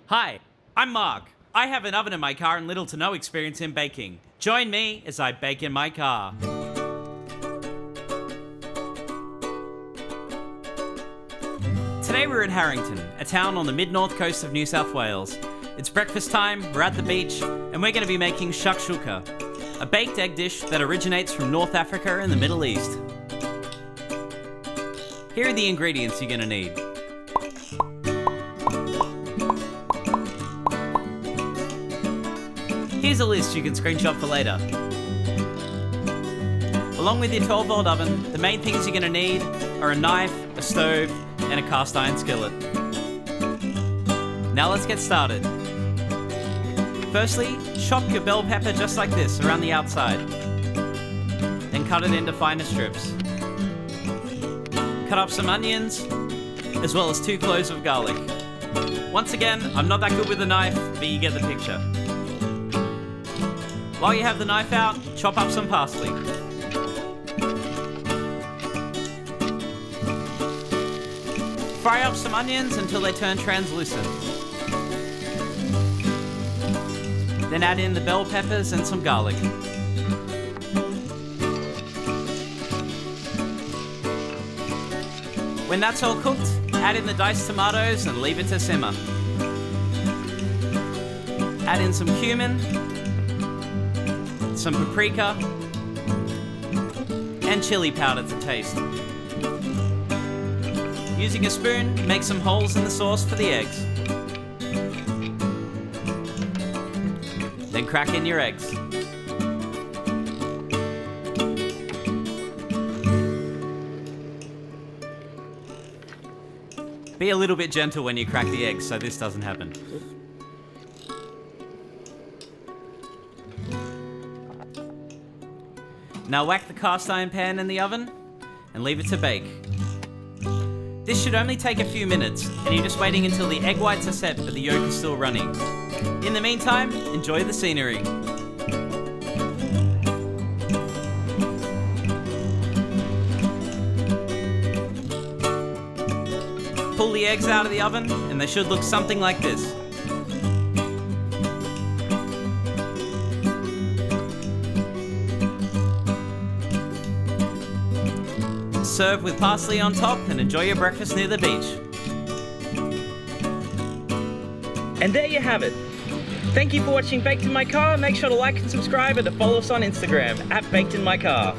Hi, I'm Mark. I have an oven in my car and little to no experience in baking. Join me as I bake in my car. Today we're in Harrington, a town on the Mid-North Coast of New South Wales. It's breakfast time, we're at the beach, and we're going to be making Shakshuka, a baked egg dish that originates from North Africa and the Middle East. Here are the ingredients you're going to need. Here's a list you can screenshot for later. Along with your 12-volt oven, the main things you're going to need are a knife, a stove, and a cast iron skillet. Now let's get started. Firstly, chop your bell pepper just like this around the outside. Then cut it into finer strips. Cut up some onions, as well as 2 cloves of garlic. Once again, I'm not that good with a knife, but you get the picture. While you have the knife out, chop up some parsley. Fry up some onions until they turn translucent. Then add in the bell peppers and some garlic. When that's all cooked, add in the diced tomatoes and leave it to simmer. Add in some cumin, some paprika, and chili powder to taste. Using a spoon, make some holes in the sauce for the eggs. Then crack in your eggs. Be a little bit gentle when you crack the eggs so this doesn't happen. Now whack the cast iron pan in the oven and leave it to bake. This should only take a few minutes, and you're just waiting until the egg whites are set but the yolk is still running. In the meantime, enjoy the scenery. Pull the eggs out of the oven and they should look something like this. Serve with parsley on top and enjoy your breakfast near the beach. And there you have it. Thank you for watching Baked in My Car. Make sure to like and subscribe and to follow us on Instagram @bakedinmycar.